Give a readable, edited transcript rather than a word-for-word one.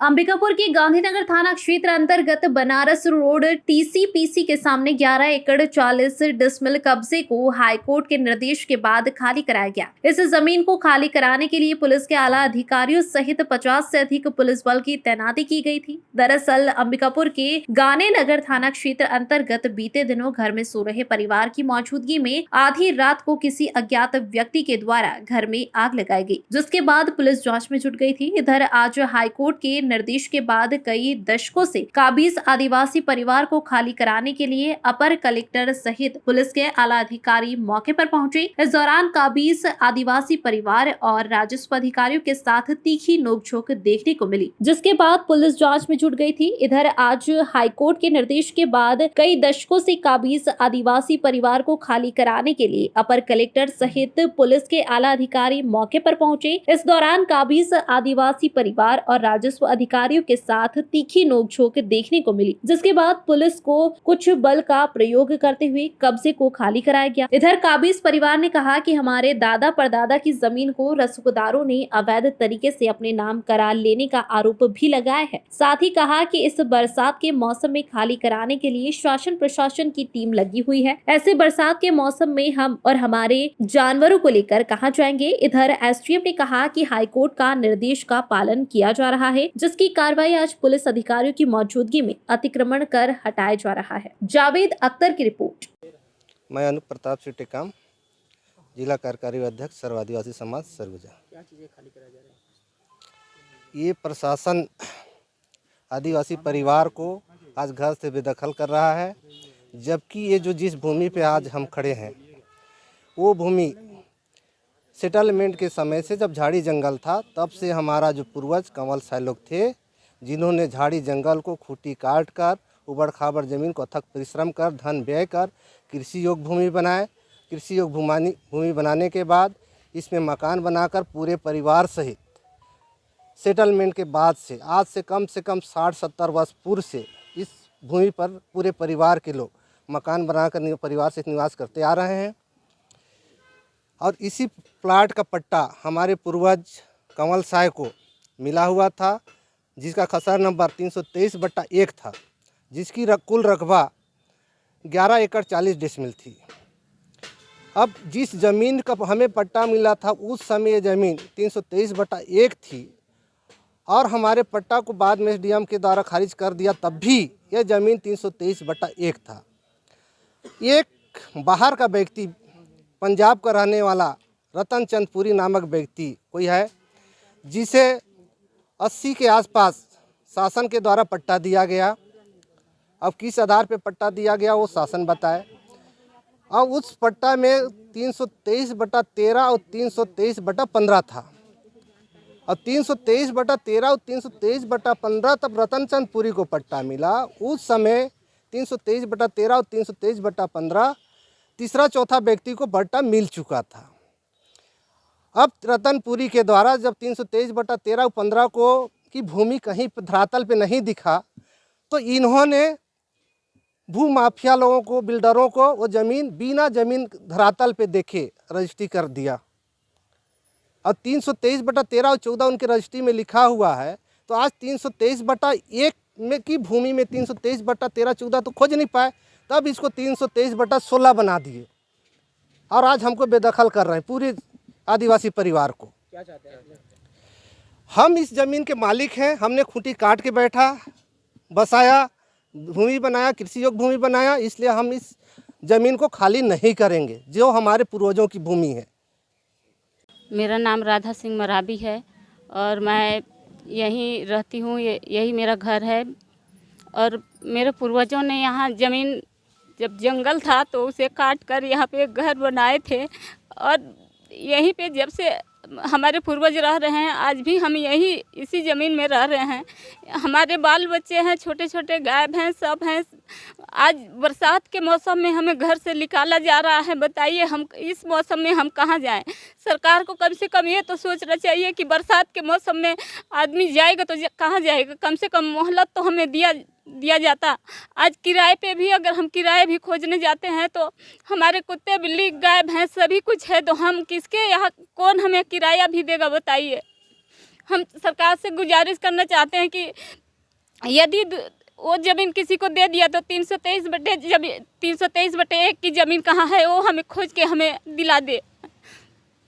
अंबिकापुर के गांधीनगर थाना क्षेत्र अंतर्गत बनारस रोड टीसीपीसी के सामने 11 एकड़ 40 डिसमिल कब्जे को हाईकोर्ट के निर्देश के बाद खाली कराया गया। इस जमीन को खाली कराने के लिए पुलिस के आला अधिकारियों सहित 50 से अधिक पुलिस बल की तैनाती की गई थी। दरअसल अंबिकापुर के गांधीनगर थाना क्षेत्र अंतर्गत बीते दिनों घर में सो रहे परिवार की मौजूदगी में आधी रात को किसी अज्ञात व्यक्ति के द्वारा घर में आग लगाई गई, जिसके बाद पुलिस जाँच में जुट गई थी। इधर आज हाईकोर्ट के निर्देश के बाद कई दशकों से काबिज आदिवासी परिवार को खाली कराने के लिए अपर कलेक्टर सहित पुलिस के आला अधिकारी मौके पर पहुंचे। इस दौरान काबिज आदिवासी परिवार और राजस्व अधिकारियों के साथ तीखी नोकझोंक देखने को मिली, जिसके बाद पुलिस जांच में जुट गई थी। इधर आज हाईकोर्ट के निर्देश के बाद कई दशकों से काबिज आदिवासी परिवार को खाली कराने के लिए अपर कलेक्टर सहित पुलिस के आला अधिकारी मौके पर पहुंचे। इस दौरान काबिज आदिवासी परिवार और राजस्व अधिकारियों के साथ तीखी नोकझोंक देखने को मिली, जिसके बाद पुलिस को कुछ बल का प्रयोग करते हुए कब्जे को खाली कराया गया। इधर काबिज परिवार ने कहा कि हमारे दादा परदादा की जमीन को रसूखदारों ने अवैध तरीके से अपने नाम करा लेने का आरोप भी लगाया है। साथ ही कहा कि इस बरसात के मौसम में खाली कराने के लिए शासन प्रशासन की टीम लगी हुई है। ऐसे बरसात के मौसम में हम और हमारे जानवरों को लेकर कहां जाएंगे। इधर एसडीएम ने कहा कि हाईकोर्ट का निर्देश का पालन किया जा रहा है, जिसकी कार्रवाई आज पुलिस अधिकारियों की मौजूदगी में अतिक्रमण कर हटाया जा रहा है। जावेद अख्तर की रिपोर्ट। मैं अनूप प्रताप सिंह टेकाम, जिला कार्यकारी अध्यक्ष सर्व आदिवासी समाज सरगुजा। क्या चीज़ें खाली कराया जा रहा है? ये प्रशासन आदिवासी परिवार को आज घर से बेदखल कर रहा है, जबकि ये जो जिस भूमि पे आज हम खड़े हैं वो भूमि सेटलमेंट के समय से जब झाड़ी जंगल था तब से हमारा जो पूर्वज कंवल साय लोग थे, जिन्होंने झाड़ी जंगल को खूंटी काट कर उबड़ खाबड़ ज़मीन को अथक परिश्रम कर धन व्यय कर कृषि योग्य भूमि बनाए। कृषि योग्य भूमि बनाने के बाद इसमें मकान बनाकर पूरे परिवार सहित सेटलमेंट के बाद से आज से कम 60-70 वर्ष पूर्व से इस भूमि पर पूरे परिवार के लोग मकान बनाकर परिवार से निवास करते आ रहे हैं। और इसी प्लाट का पट्टा हमारे पूर्वज कंवल साय को मिला हुआ था, जिसका खसरा नंबर 323/1 था, जिसकी कुल रकबा 11 एकड़ 40 डिसमिल थी। अब जिस ज़मीन का हमें पट्टा मिला था उस समय ये ज़मीन 323/1 थी और हमारे पट्टा को बाद में एसडीएम के द्वारा खारिज कर दिया, तब भी यह ज़मीन 323/1 था। एक बाहर का व्यक्ति, पंजाब का रहने वाला रतन चंद पुरी नामक व्यक्ति कोई है, जिसे 80 के आसपास शासन के द्वारा पट्टा दिया गया। अब किस आधार पे पट्टा दिया गया वो शासन बताए। अब उस पट्टा में 323/13 और 323/15 था। और 323/13 और 323/15 तब रतन चंद पुरी को पट्टा मिला। उस समय 323/13 और 323/15 तीसरा चौथा व्यक्ति को पट्टा मिल चुका था। अब रतनपुरी के द्वारा जब 323/13 और 15 को की भूमि कहीं धरातल पे नहीं दिखा, तो इन्होंने भू माफिया लोगों को, बिल्डरों को वो ज़मीन बिना ज़मीन धरातल पे देखे रजिस्ट्री कर दिया। और 323/13 और 14 उनके रजिस्ट्री में लिखा हुआ है, तो आज 323/1 में की भूमि में 323/13 14 तो खोज नहीं पाए, तब इसको 323/16 बना दिए और आज हमको बेदखल कर रहे हैं पूरे आदिवासी परिवार को। क्या चाहते हैं? हम इस ज़मीन के मालिक हैं। हमने खूंटी काट के बैठा बसाया, भूमि बनाया, कृषि योग्य भूमि बनाया, इसलिए हम इस ज़मीन को खाली नहीं करेंगे जो हमारे पूर्वजों की भूमि है। मेरा नाम राधा सिंह मराबी है और मैं यहीं रहती हूँ। यही मेरा घर है और मेरे पूर्वजों ने यहाँ ज़मीन, जब जंगल था तो उसे काट कर यहाँ पे घर बनाए थे और यहीं पे जब से हमारे पूर्वज रह रहे हैं, आज भी हम यही इसी ज़मीन में रह रहे हैं। हमारे बाल बच्चे हैं, छोटे छोटे गाय भैंस सब हैं। आज बरसात के मौसम में हमें घर से निकाला जा रहा है। बताइए हम इस मौसम में हम कहाँ जाएं? सरकार को कम से कम ये तो सोचना चाहिए कि बरसात के मौसम में आदमी जाएगा तो कहाँ जाएगा। कम से कम मोहलत तो हमें दिया जाता। आज किराए पे भी अगर हम किराए भी खोजने जाते हैं तो हमारे कुत्ते बिल्ली गाय भैंस सभी कुछ है, तो हम किसके यहाँ, कौन हमें किराया भी देगा बताइए। हम सरकार से गुजारिश करना चाहते हैं कि यदि वो ज़मीन किसी को दे दिया तो 323/1 की ज़मीन कहाँ है वो हमें खोज के हमें दिला दे।